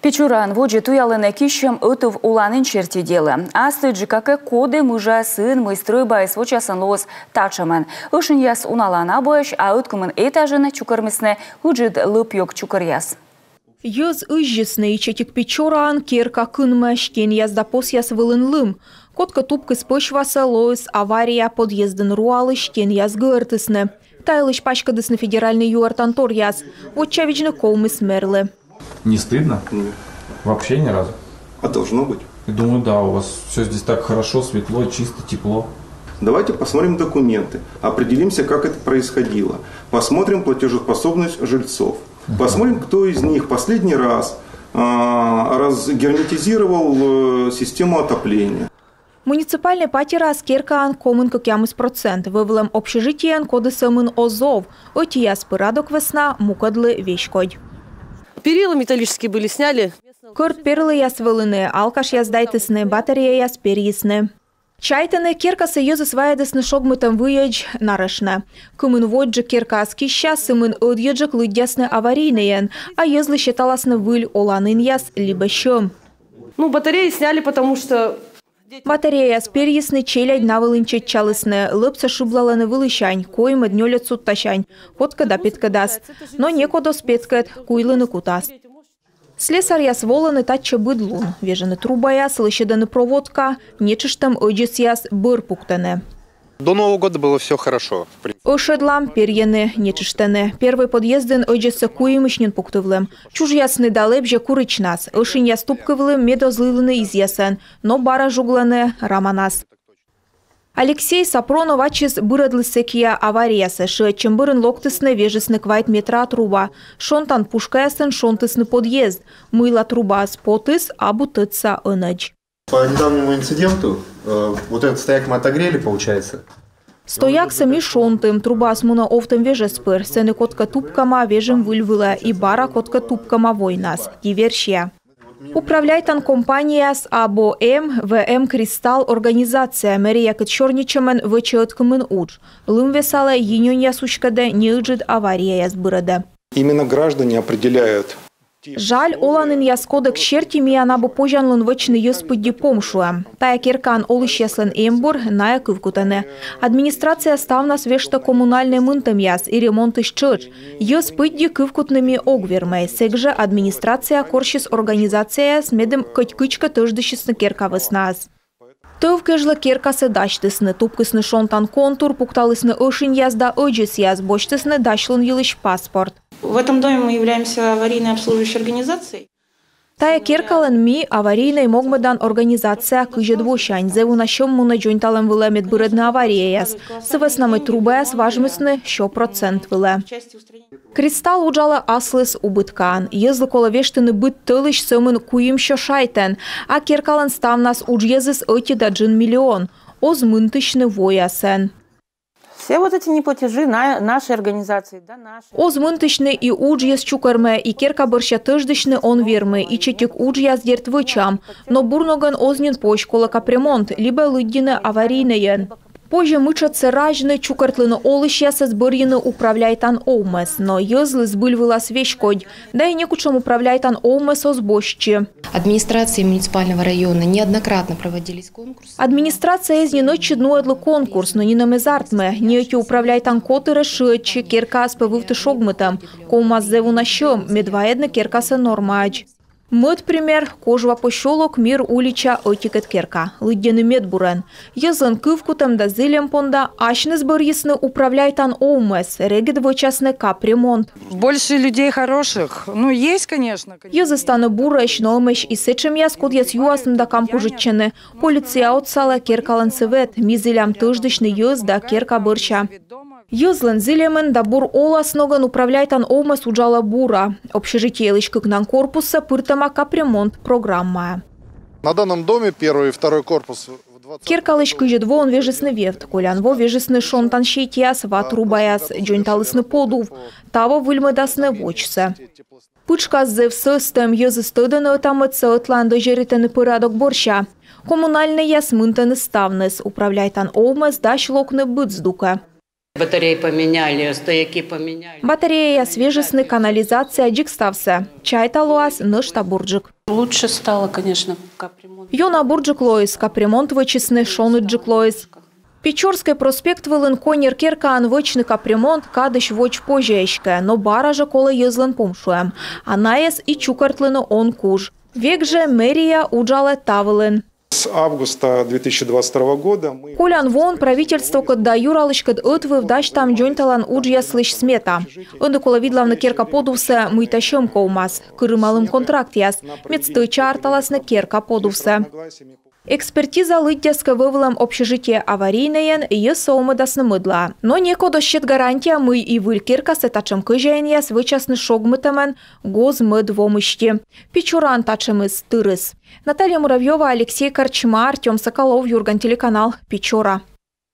Печуран воджи туялыны кишем өтів уланын черти делы. Асты джикаке коды мужа сын мыстры байс вочасын лоз тачаман. Ошын яс уналана бойш, а өткімін этажыны чукармысны уджид лып йок чукар яс. Йыз ыжжысны ичетик печуран керка кынмаш кен яздапос яс вылын лым. Котка тупкы спышваса лоз авария подъездын руалыш кен яз гыртысны. Тайлыш пачкадысны федеральный юартантор яс. Вотчавичны колмы смерлы. Не стыдно? Нет. Вообще ни разу? А должно быть. Я думаю, да, у вас все здесь так хорошо, светло, чисто, тепло. Давайте посмотрим документы, определимся, как это происходило. Посмотрим платежеспособность жильцов. Посмотрим, кто из них последний раз разгерметизировал систему отопления. Муниципальный патера керкаан комын кокямыс процент. Вывелем общежитиен коды сымын озов. Отияс пырадок весна мукадлы вещкодь. Перила металлические были, сняли. Кырт перлы яс вылыны, алкаш яс дайтысны, батарея яс перисны. Чайтыны керка союзы свайдысны шогмытым выедж нарышны. Кымын воджы керка аскища сымын ödьеджик лыдясны аварийныен, а езлы считаласны выль оланын яс либо щем. Ну, батареи сняли, потому что... Батарея с перьесны челядь навылынчет чалысны, лыпса шублаланы вылышань, коймы днёлет сутташань, котка да петкадас, но некодо спецкает, куйлыны кутас. Слесарь яс воланы татча быдлун, вежаны труба яс, лыщеданы проводка, нечиштам öдjыс яс быр пуктаны. До Нового года было все хорошо. Ошедлам перьены, нечиштаны. Первый подъездын öдjысы куймышнен пуктывлым. Чуж ясны далебже курычнас, ошин яс тупкывлым медозлылыны изъясан, но бара жугланы раманас. Алексей Сапронов ачыз бырадлы секия авариясы, шы чымбырын локтысны вежесны квайт метра труба. Шонтан пушкаясын шонтысны подъезд. Мыла труба с потыс, а бутыца ыныч. По недавнему инциденту, вот этот стояк мы отогрели, получается. Стояк сами шонтым, труба с муна офтым вежеспыр, сены котка тупкама вежем выльвыла и бара котка тупкама войнас, диверсия. Управляйтан компания с АБО-М, ВМ Кристалл организация, мэрия кычорничамен вычеоткамын удж. Лым весала енёнья сучкаде не ыджид авария язбырада. Именно граждане определяют. Жаль, оланын яскодек черти миянабы пожанлын вычны йоспыдди помшуа. Тая керкан олыш яслын эмбур, ная кывкутаны. Администрация ставнас вешта коммунальный мынтым яс и ремонт ишчыч. Йоспыдди кывкутными огвермай. Сегже администрация коршис организация с медем кычкычка тыждыщисны керка веснас. Тывкежлы керкасы даштысны, тупкысны шонтан контур, пукталысны ошин язда ödjыс яз, бочтысны дашлын йылыш паспорт. В этом доме мы являемся аварийной обслуживающей организацией. Тая керкалын ми аварийной могмадан организация кыжет вошань. Зеву на щем муна джойнталым вылемет бырыдны авария яз. Сывыснамы труба яз важмысны що процент выле. Кристалл уджала аслыс убыткан. Езлы кола вештыны быт тылыш сымын куим що шайтен. А керкалын ставнас удж езыс öти да джин миллион. Оз мынтышны воясен. Все вот эти неплатежи нашей организации, да, наши. Оз мынтышны и удж ез чукарме, и керка бырща тыждышны он вермы, и четик удж яз дерт вычам. Но бурноган ознен поч кола капремонт, либо лыддины аварийныен. Позже мычатся ражны, чукартлыны олыш ясас бырьыны управляйтан оумес, но езлы сбыльвыла свечкодь, да и некучам управляйтан оумес озбощи. Администрации муниципального района неоднократно проводились конкурсы. Администрация из ночи днуэдлы конкурс, но не на мезартме, не эти управляйтан коты решетчи, керка аспевывты шогмытам, комаз зеву на щем, медваедны керкаса нормач. Мыт пример, кожва пощолок мир улича отикет керка, лыддены медбурен. Езлын кывкутам да зылем понда, ашны сбырьесны управляйтан оумес, регет вычасны капремонт. Больше людей хороших, ну есть, конечно. Езы станы бураш, номеш и сечем яс код яс юасным да кампужитчены. Полиция отсала керкалан сывет, мизылям тыждышны ез да керка бырча. Езлын зылемын да бур олас ноган управляйтан оумес уджала бура. Общежитие лычкыкнан корпуса пыртама капремонт программа. На данном доме первый и второй корпус. Керкалыш кыжедво он вежесны вевт, колянво вежесны шонтан щейтяс, ватрубаяс, джойнталысны подув, таво выльмыдасны вочсы. Пычка зев сыстым, езы стыданы отамыцы отланды жеританы пырадок борща. Коммунальный яс мынтаны ставныс, управляйтан оумес да шлокны быцдука. Батареи поменяли, стояки поменяли. Батарея, свежестный, канализация, джикстався. Чайта луас, нышта бурджик. Лучше стало, конечно, капремонт. Юна бурджик лоис, капремонт вычесны, шону джик лоис. Печорский проспект вылын конер керкан вычны капремонт кадыш воч позжешке, но баража кола езлен помшуем. Анаес и чукартлыны он куж. Век же мэрия уджала тавылын. С августа 2022 года мы... Колян вон правительство кодда юралышкад отвы вдач там джойнталан уджья слышь смета. Онды кола видлавна керка подувсе мыйта щемка умас. Кырымалым контракт яс. Медстыча арталасна керка подувсе. Экспертиза лыддяска вывелам общежитие аварийное и соумыдасны мыдла. Но неко дощет гарантия мы и вылькерка с этачем кыжаеньяс вычасны шогмытамен гозмыд вомышти. Печуран тачемыз тырыс. Наталья Муравьева, Алексей Корчма, Артем Соколов, Юрган, телеканал Печора.